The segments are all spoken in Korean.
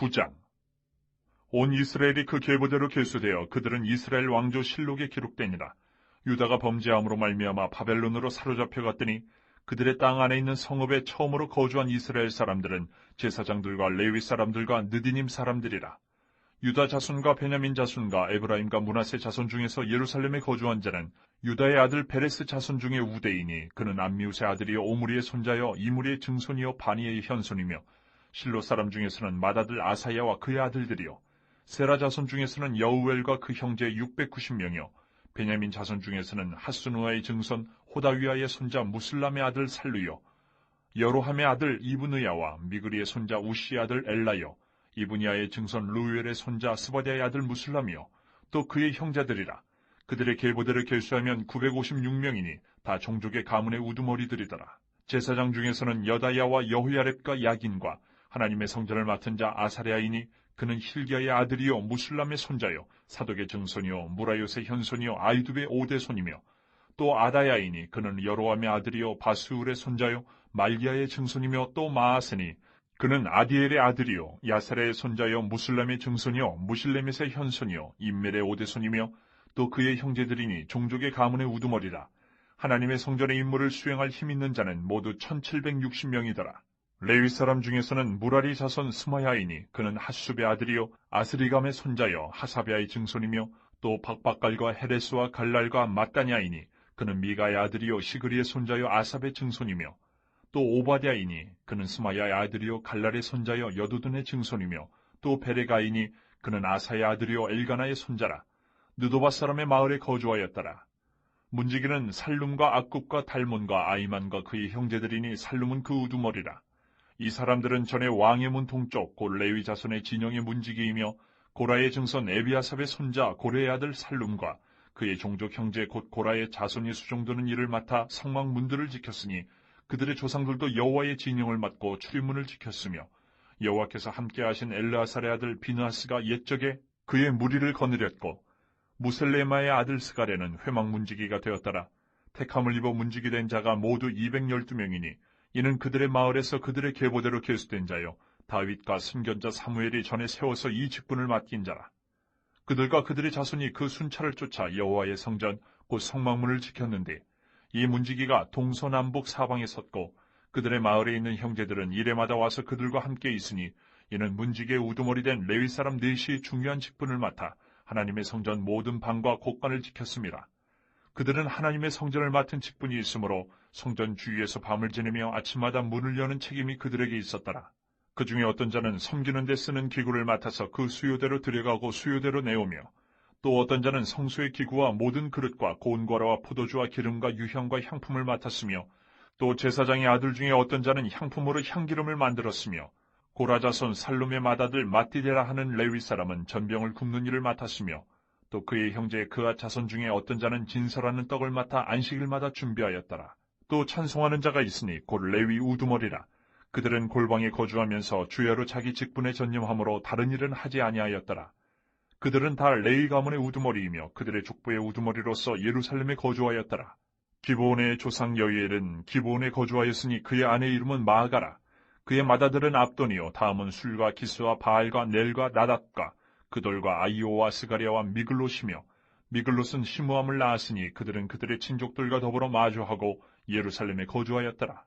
9장. 온 이스라엘이 그 계보대로 계수되어 그들은 이스라엘 왕조 실록에 기록되니라. 유다가 범죄함으로 말미암아 바벨론으로 사로잡혀 갔더니 그들의 땅 안에 있는 성읍에 처음으로 거주한 이스라엘 사람들은 제사장들과 레위 사람들과 느디님 사람들이라. 유다 자손과 베냐민 자손과 에브라임과 므낫세 자손 중에서 예루살렘에 거주한 자는 유다의 아들 베레스 자손 중에 우대이니 그는 암미웃의 아들이요 오므리의 손자여 이므리의 증손이요 바니의 현손이며 실로 사람 중에서는 맏아들 아사야와 그의 아들들이요 세라 자손 중에서는 여우엘과 그 형제 690명이요 베냐민 자손 중에서는 하스누아의 증손 호다위아의 손자 무슬람의 아들 살루요 여로함의 아들 이브느야와 미그리의 손자 우시의 아들 엘라요 이브니아의 증손 루엘의 손자 스바디아의 아들 무슬람이요 또 그의 형제들이라. 그들의 계보대로 계수하면 956명이니 다 종족의 가문의 우두머리들이더라. 제사장 중에서는 여다야와 여호야렙과 야긴과 하나님의 성전을 맡은 자 아사랴이니 그는 힐기야의 아들이요 무슬람의 손자요 사독의 증손이요 무라요스의 현손이요 아이두베의 오대손이며 또 아다야이니 그는 여로함의 아들이요 바스울의 손자요 말기야의 증손이며 또 마아스니 그는 아디엘의 아들이요 야사랴의 손자요 무슬람의 증손이요 무실레멧의 현손이요 임멜의 오대손이며 또 그의 형제들이니 종족의 가문의 우두머리라. 하나님의 성전의 임무를 수행할 힘 있는 자는 모두 1760명이더라. 레위 사람 중에서는 무라리 자손 스마야이니 그는 핫숲의 아들이요 아스리감의 손자여 하사베아의 증손이며 또 박박갈과 헤레스와 갈랄과 마따냐이니 그는 미가의 아들이요 시그리의 손자여 아삽의 증손이며 또 오바댜이니 그는 스마야의 아들이요 갈랄의 손자여 여두둔의 증손이며 또 베레가이니 그는 아사의 아들이요 엘가나의 손자라. 느도바 사람의 마을에 거주하였더라. 문지기는 살룸과 악굽과 달몬과 아이만과 그의 형제들이니 살룸은 그 우두머리라. 이 사람들은 전에 왕의 문 동쪽 곧 레위 자손의 진영의 문지기이며 고라의 증손 에비아삽의 손자 고레의 아들 살룸과 그의 종족 형제 곧 고라의 자손이 수종드는 일을 맡아 성막 문들을 지켰으니 그들의 조상들도 여호와의 진영을 맡고 출입문을 지켰으며 여호와께서 함께하신 엘르아살의 아들 비느하스가 옛적에 그의 무리를 거느렸고 무셀레마의 아들 스가랴는 회막 문지기가 되었더라. 택함을 입어 문지기된 자가 모두 212명이니 이는 그들의 마을에서 그들의 계보대로 계수된 자요 다윗과 선견자 사무엘이 전에 세워서 이 직분을 맡긴 자라. 그들과 그들의 자손이 그 순찰을 쫓아 여호와의 성전 곧 성막문을 지켰는데 이 문지기가 동서남북 사방에 섰고 그들의 마을에 있는 형제들은 이레마다 와서 그들과 함께 있으니 이는 문지기의 우두머리 된 레위 사람 넷이 중요한 직분을 맡아 하나님의 성전 모든 방과 곳간을 지켰습니다. 그들은 하나님의 성전을 맡은 직분이 있으므로 성전 주위에서 밤을 지내며 아침마다 문을 여는 책임이 그들에게 있었더라. 그 중에 어떤 자는 섬기는 데 쓰는 기구를 맡아서 그 수요대로 들여가고 수요대로 내오며 또 어떤 자는 성소의 기구와 모든 그릇과 고운 과라와 포도주와 기름과 유향과 향품을 맡았으며 또 제사장의 아들 중에 어떤 자는 향품으로 향기름을 만들었으며 고라자손 살룸의 맏아들 마띠데라 하는 레위 사람은 전병을 굽는 일을 맡았으며 또 그의 형제 그앗 자손 중에 어떤 자는 진설하는 떡을 맡아 안식일마다 준비하였더라. 또 찬송하는 자가 있으니 곧 레위 우두머리라. 그들은 골방에 거주하면서 주야로 자기 직분에 전념하므로 다른 일은 하지 아니하였더라. 그들은 다 레위 가문의 우두머리이며 그들의 족보의 우두머리로서 예루살렘에 거주하였더라. 기브온의 조상 여이엘은 기브온에 거주하였으니 그의 아내의 이름은 마아가라. 그의 맏아들은 압돈이요 다음은 술과 기스와 바알과 넬과 나닷과 그돌과 아이오와 스가랴와 미글롯이며 미글롯은 시므함을 낳았으니 그들은 그들의 친족들과 더불어 마주하고 예루살렘에 거주하였더라.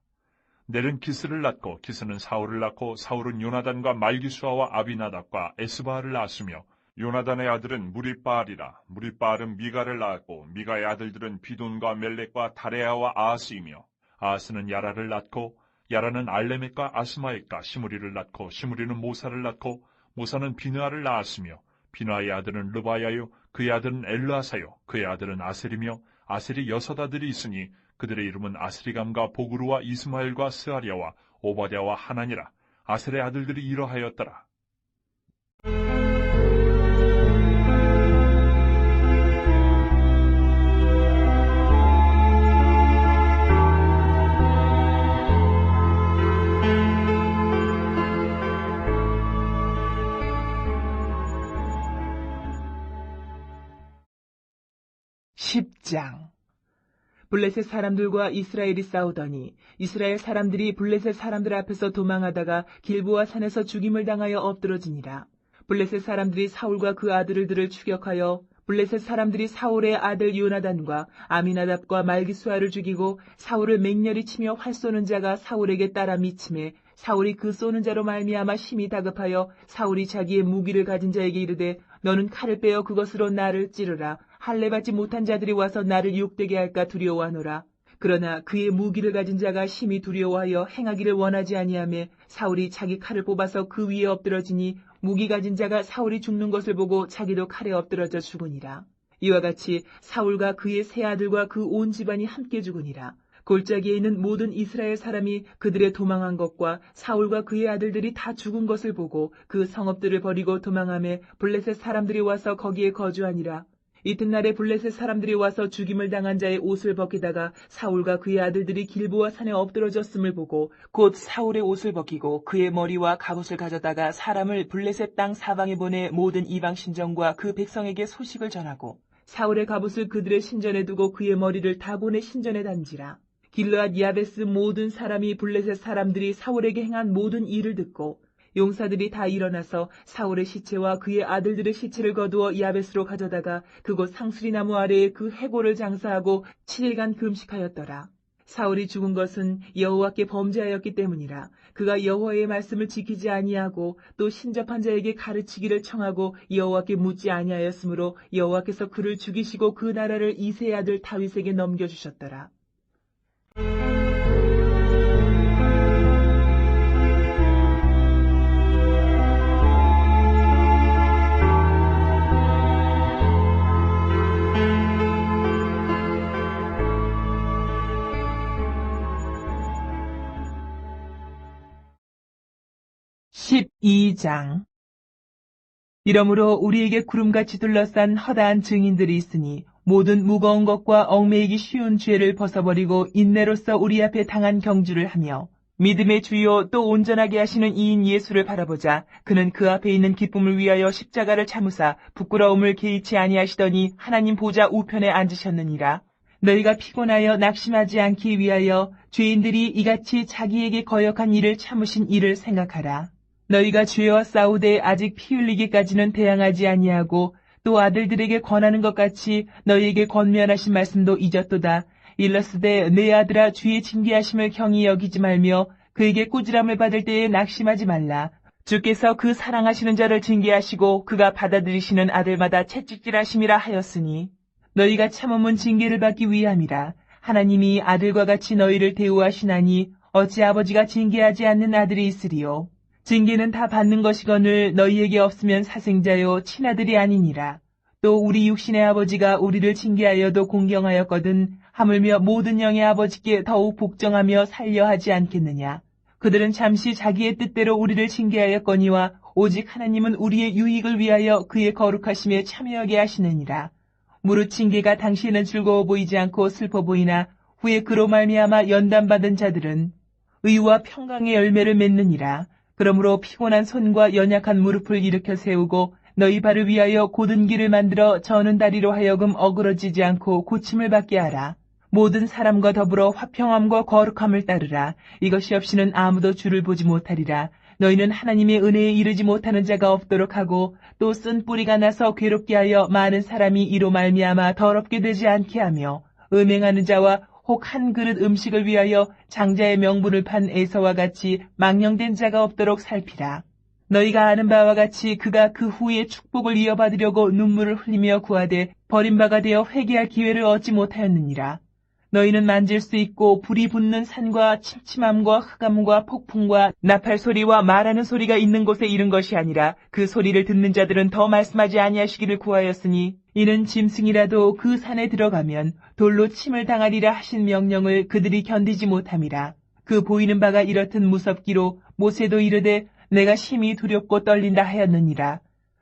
넬은 기스를 낳고 기스는 사울을 낳고 사울은 요나단과 말기수아와 아비나답과 에스바알을 낳았으며 요나단의 아들은 무리바알이라. 무리바알은 미가를 낳았고 미가의 아들들은 비돈과 멜렉과 다레아와 아하스이며 아하스는 야라를 낳고 야라는 알레멧과 아스마액과 시므리를 낳고 시므리는 모사를 낳고 모사는 비느아를 낳았으며 비느아의 아들은 르바야요 그의 아들은 엘르아사요 그의 아들은 아셀이며 아셀이 6 아들이 있으니 그들의 이름은 아스리감과 보그루와 이스마엘과 스아랴와 오바댜와 하나니라. 아셀의 아들들이 이러하였더라. 10장. 블레셋 사람들과 이스라엘이 싸우더니 이스라엘 사람들이 블레셋 사람들 앞에서 도망하다가 길보아 산에서 죽임을 당하여 엎드러지니라. 블레셋 사람들이 사울과 그 아들들을 추격하여 블레셋 사람들이 사울의 아들 요나단과 아미나답과 말기수아를 죽이고 사울을 맹렬히 치며 활 쏘는 자가 사울에게 따라 미침해 사울이 그 쏘는 자로 말미암아 심히 다급하여 사울이 자기의 무기를 가진 자에게 이르되 너는 칼을 빼어 그것으로 나를 찌르라. 할례 받지 못한 자들이 와서 나를 욕되게 할까 두려워하노라. 그러나 그의 무기를 가진 자가 심히 두려워하여 행하기를 원하지 아니하매 사울이 자기 칼을 뽑아서 그 위에 엎드러지니 무기 가진 자가 사울이 죽는 것을 보고 자기도 칼에 엎드러져 죽으니라. 이와 같이 사울과 그의 세 아들과 그 온 집안이 함께 죽으니라. 골짜기에 있는 모든 이스라엘 사람이 그들의 도망한 것과 사울과 그의 아들들이 다 죽은 것을 보고 그 성읍들을 버리고 도망하며 블레셋 사람들이 와서 거기에 거주하니라. 이튿날에 블레셋 사람들이 와서 죽임을 당한 자의 옷을 벗기다가 사울과 그의 아들들이 길보아 산에 엎드러졌음을 보고 곧 사울의 옷을 벗기고 그의 머리와 갑옷을 가져다가 사람을 블레셋 땅 사방에 보내 모든 이방 신전과 그 백성에게 소식을 전하고 사울의 갑옷을 그들의 신전에 두고 그의 머리를 다 보내 신전에 단지라. 길르앗 야베스 모든 사람이 블레셋 사람들이 사울에게 행한 모든 일을 듣고 용사들이 다 일어나서 사울의 시체와 그의 아들들의 시체를 거두어 야베스로 가져다가 그곳 상수리나무 아래에 그 해골을 장사하고 7일간 금식하였더라. 사울이 죽은 것은 여호와께 범죄하였기 때문이라. 그가 여호와의 말씀을 지키지 아니하고 또 신접한 자에게 가르치기를 청하고 여호와께 묻지 아니하였으므로 여호와께서 그를 죽이시고 그 나라를 이새의 아들 다윗에게 넘겨주셨더라. 12장. 이러므로 우리에게 구름같이 둘러싼 허다한 증인들이 있으니 모든 무거운 것과 얽매이기 쉬운 죄를 벗어버리고 인내로써 우리 앞에 당한 경주를 하며 믿음의 주요 또 온전하게 하시는 이인 예수를 바라보자. 그는 그 앞에 있는 기쁨을 위하여 십자가를 참으사 부끄러움을 개의치 아니하시더니 하나님 보좌 우편에 앉으셨느니라. 너희가 피곤하여 낙심하지 않기 위하여 죄인들이 이같이 자기에게 거역한 일을 참으신 이를 생각하라. 너희가 죄와 싸우되 아직 피 흘리기까지는 대항하지 아니하고 또 아들들에게 권하는 것 같이 너희에게 권면하신 말씀도 잊었도다. 일러스되 내 아들아 주의 징계하심을 경히 여기지 말며 그에게 꾸지람을 받을 때에 낙심하지 말라. 주께서 그 사랑하시는 자를 징계하시고 그가 받아들이시는 아들마다 채찍질하심이라 하였으니 너희가 참음은 징계를 받기 위함이라. 하나님이 아들과 같이 너희를 대우하시나니 어찌 아버지가 징계하지 않는 아들이 있으리요. 징계는 다 받는 것이거늘 너희에게 없으면 사생자요 친아들이 아니니라. 또 우리 육신의 아버지가 우리를 징계하여도 공경하였거든 하물며 모든 영의 아버지께 더욱 복종하며 살려 하지 않겠느냐. 그들은 잠시 자기의 뜻대로 우리를 징계하였거니와 오직 하나님은 우리의 유익을 위하여 그의 거룩하심에 참여하게 하시느니라. 무릇 징계가 당시에는 즐거워 보이지 않고 슬퍼 보이나 후에 그로 말미암아 연단받은 자들은 의와 평강의 열매를 맺느니라. 그러므로 피곤한 손과 연약한 무릎을 일으켜 세우고 너희 발을 위하여 곧은 길을 만들어 저는 다리로 하여금 어그러지지 않고 고침을 받게 하라. 모든 사람과 더불어 화평함과 거룩함을 따르라. 이것이 없이는 아무도 주를 보지 못하리라. 너희는 하나님의 은혜에 이르지 못하는 자가 없도록 하고 또 쓴 뿌리가 나서 괴롭게 하여 많은 사람이 이로 말미암아 더럽게 되지 않게 하며 음행하는 자와 혹 한 그릇 음식을 위하여 장자의 명분을 판 에서와 같이 망령된 자가 없도록 살피라. 너희가 아는 바와 같이 그가 그 후에 축복을 이어받으려고 눈물을 흘리며 구하되 버림바가 되어 회개할 기회를 얻지 못하였느니라. 너희는 만질 수 있고 불이 붙는 산과 침침함과 흑암과 폭풍과 나팔 소리와 말하는 소리가 있는 곳에 이른 것이 아니라 그 소리를 듣는 자들은 더 말씀하지 아니하시기를 구하였으니 이는 짐승이라도 그 산에 들어가면 돌로 침을 당하리라 하신 명령을 그들이 견디지 못함이라. 그 보이는 바가 이렇듯 무섭기로 모세도 이르되 내가 심히 두렵고 떨린다 하였느니라.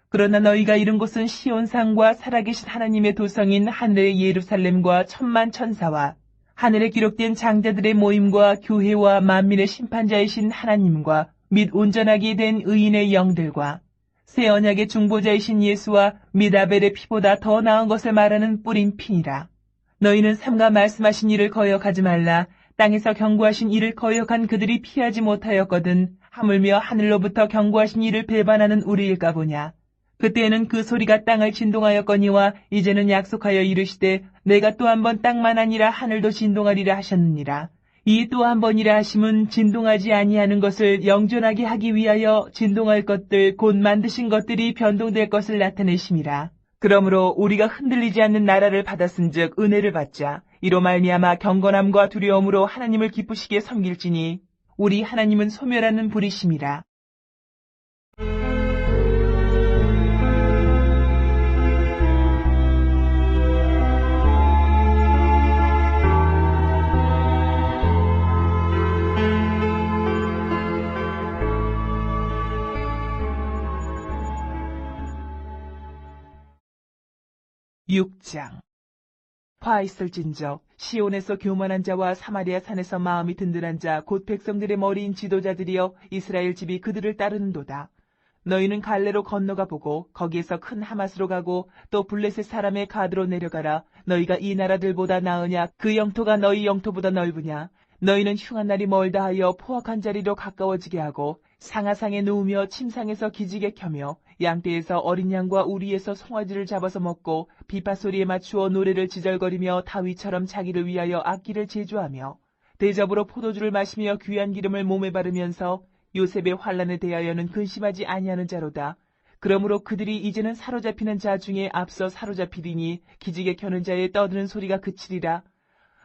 그러나 너희가 이른 곳은 시온산과 살아계신 하나님의 도성인 하늘의 예루살렘과 천만 천사와 하늘에 기록된 장자들의 모임과 교회와 만민의 심판자이신 하나님과 및 온전하게 된 의인의 영들과 새 언약의 중보자이신 예수와 및 아벨의 피보다 더 나은 것을 말하는 뿌린 피니라. 너희는 삼가 말씀하신 일을 거역하지 말라. 땅에서 경고하신 일을 거역한 그들이 피하지 못하였거든 하물며 하늘로부터 경고하신 일을 배반하는 우리일까 보냐. 그때에는 그 소리가 땅을 진동하였거니와 이제는 약속하여 이르시되 내가 또 한 번 땅만 아니라 하늘도 진동하리라 하셨느니라. 이 또 한 번이라 하심은 진동하지 아니하는 것을 영존하게 하기 위하여 진동할 것들 곧 만드신 것들이 변동될 것을 나타내심이라. 그러므로 우리가 흔들리지 않는 나라를 받았은즉 은혜를 받자. 이로 말미암아 경건함과 두려움으로 하나님을 기쁘시게 섬길지니 우리 하나님은 소멸하는 불이심이라. (6장) 화 있을진저 시온에서 교만한 자와 사마리아 산에서 마음이 든든한 자 곧 백성들의 머리인 지도자들이여 이스라엘 집이 그들을 따르는도다. 너희는 갈레로 건너가 보고 거기에서 큰 하맛으로 가고 또 블레셋 사람의 가드로 내려가라. 너희가 이 나라들보다 나으냐? 그 영토가 너희 영토보다 넓으냐? 너희는 흉한 날이 멀다 하여 포악한 자리로 가까워지게 하고 상하상에 누우며 침상에서 기지개 켜며 양떼에서 어린 양과 우리에서 송아지를 잡아서 먹고 비파소리에 맞추어 노래를 지절거리며 다윗처럼 자기를 위하여 악기를 제조하며 대접으로 포도주를 마시며 귀한 기름을 몸에 바르면서 요셉의 환난에 대하여는 근심하지 아니하는 자로다. 그러므로 그들이 이제는 사로잡히는 자 중에 앞서 사로잡히리니 기지개 켜는 자의 떠드는 소리가 그치리라.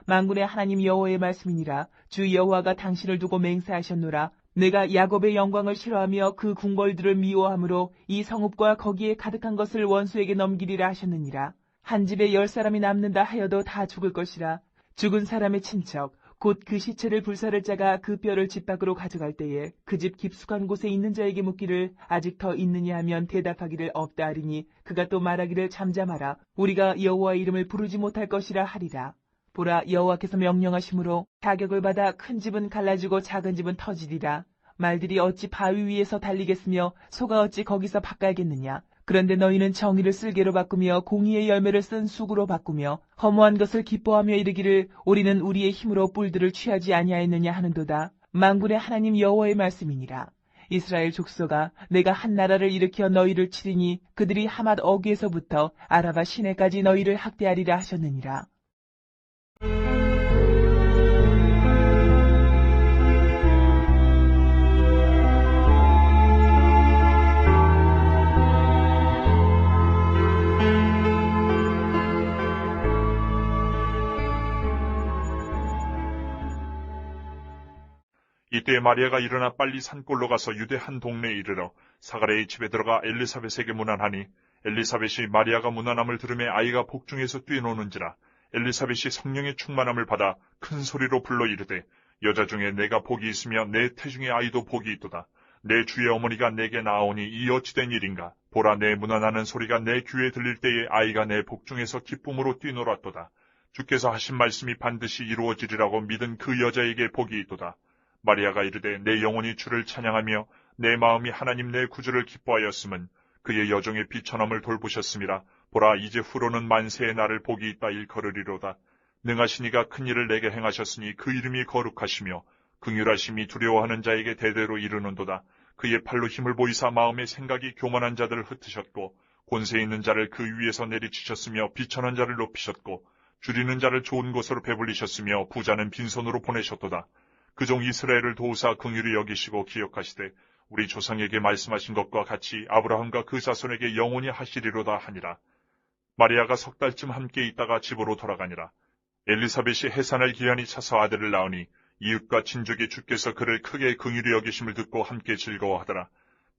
만군의 하나님 여호와의 말씀이니라. 주 여호와가 당신을 두고 맹세하셨노라. 내가 야곱의 영광을 싫어하며 그 궁궐들을 미워하므로 이 성읍과 거기에 가득한 것을 원수에게 넘기리라 하셨느니라. 한 집에 10사람이 남는다 하여도 다 죽을 것이라. 죽은 사람의 친척 곧 그 시체를 불사를 자가 그 뼈를 집 밖으로 가져갈 때에 그 집 깊숙한 곳에 있는 자에게 묻기를 아직 더 있느냐 하면 대답하기를 없다 하리니 그가 또 말하기를 잠잠하라. 우리가 여호와의 이름을 부르지 못할 것이라 하리라. 보라, 여호와께서 명령하심으로 자격을 받아 큰 집은 갈라지고 작은 집은 터지리라. 말들이 어찌 바위 위에서 달리겠으며 소가 어찌 거기서 밭갈겠느냐. 그런데 너희는 정의를 쓸개로 바꾸며 공의의 열매를 쓴 쑥으로 바꾸며 허무한 것을 기뻐하며 이르기를 우리는 우리의 힘으로 뿔들을 취하지 아니하였느냐 하는도다. 만군의 하나님 여호와의 말씀이니라. 이스라엘 족속아, 내가 한 나라를 일으켜 너희를 치리니 그들이 하맛 어귀에서부터 아라바 시내까지 너희를 학대하리라 하셨느니라. 이때 마리아가 일어나 빨리 산골로 가서 유대 한 동네에 이르러 사가랴의 집에 들어가 엘리사벳에게 문안하니 엘리사벳이 마리아가 문안함을 들으며 아이가 복중에서 뛰노는지라. 엘리사벳이 성령의 충만함을 받아 큰 소리로 불러 이르되 여자 중에 내가 복이 있으며 내 태중의 아이도 복이 있도다. 내 주의 어머니가 내게 나아오니 이 어찌된 일인가. 보라, 내 문안하는 소리가 내 귀에 들릴 때에 아이가 내 복중에서 기쁨으로 뛰놀았도다. 주께서 하신 말씀이 반드시 이루어지리라고 믿은 그 여자에게 복이 있도다. 마리아가 이르되 내 영혼이 주를 찬양하며 내 마음이 하나님 내 구주를 기뻐하였음은 그의 여종의 비천함을 돌보셨음이라. 보라, 이제 후로는 만세의 날을 복이 있다 일컬으리로다. 능하시니가 큰 일을 내게 행하셨으니 그 이름이 거룩하시며 긍휼하심이 두려워하는 자에게 대대로 이르는도다. 그의 팔로 힘을 보이사 마음의 생각이 교만한 자들을 흩으셨고 권세 있는 자를 그 위에서 내리치셨으며 비천한 자를 높이셨고 줄이는 자를 좋은 곳으로 배불리셨으며 부자는 빈손으로 보내셨도다. 그종 이스라엘을 도우사 긍휼히 여기시고 기억하시되 우리 조상에게 말씀하신 것과 같이 아브라함과 그 자손에게 영원히 하시리로다 하니라. 마리아가 3달쯤 함께 있다가 집으로 돌아가니라. 엘리사벳이 해산할 기한이 차서 아들을 낳으니 이웃과 친족이 주께서 그를 크게 긍휼히 여기심을 듣고 함께 즐거워하더라.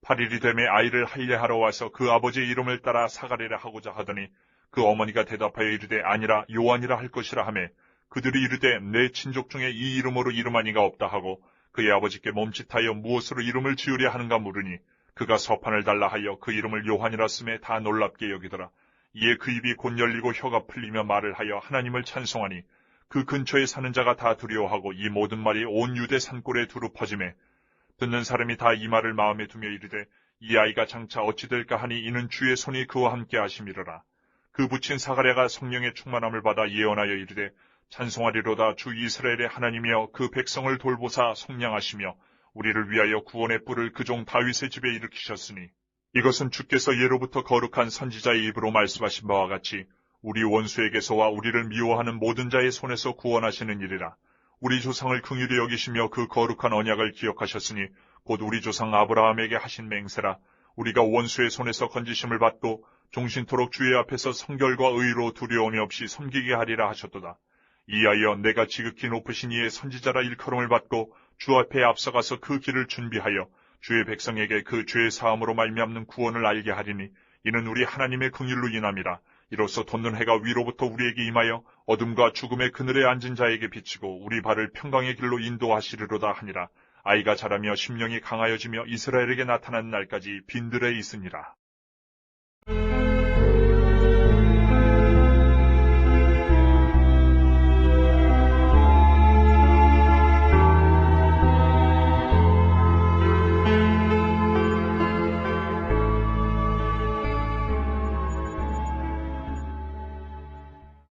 8일이 되매 아이를 할례하러 와서 그 아버지의 이름을 따라 사가랴라 하고자 하더니 그 어머니가 대답하여 이르되 아니라 요한이라 할 것이라 하매 그들이 이르되 내 친족 중에 이 이름으로 이름한 이가 없다 하고 그의 아버지께 멈칫하여 무엇으로 이름을 지으려 하는가 물으니 그가 서판을 달라 하여 그 이름을 요한이라 쓰매 다 놀랍게 여기더라. 이에 그 입이 곧 열리고 혀가 풀리며 말을 하여 하나님을 찬송하니 그 근처에 사는 자가 다 두려워하고 이 모든 말이 온 유대 산골에 두루 퍼지매 듣는 사람이 다 이 말을 마음에 두며 이르되 이 아이가 장차 어찌 될까 하니 이는 주의 손이 그와 함께 하심이로라. 그 붙인 사가랴가 성령의 충만함을 받아 예언하여 이르되 찬송하리로다. 주 이스라엘의 하나님이여 그 백성을 돌보사 속량하시며 우리를 위하여 구원의 뿔을 그 종 다윗의 집에 일으키셨으니 이것은 주께서 예로부터 거룩한 선지자의 입으로 말씀하신 바와 같이 우리 원수에게서와 우리를 미워하는 모든 자의 손에서 구원하시는 일이라. 우리 조상을 긍휼히 여기시며 그 거룩한 언약을 기억하셨으니 곧 우리 조상 아브라함에게 하신 맹세라. 우리가 원수의 손에서 건지심을 받고 종신토록 주의 앞에서 성결과 의로 두려움이 없이 섬기게 하리라 하셨도다. 이하여 내가 지극히 높으신 이의 선지자라 일컬음을 받고 주 앞에 앞서가서 그 길을 준비하여 주의 백성에게 그 죄의 사함으로 말미암는 구원을 알게 하리니 이는 우리 하나님의 긍휼로 인함이라. 이로써 돋는 해가 위로부터 우리에게 임하여 어둠과 죽음의 그늘에 앉은 자에게 비치고 우리 발을 평강의 길로 인도하시리로다 하니라. 아이가 자라며 심령이 강하여지며 이스라엘에게 나타난 날까지 빈들에 있으니라.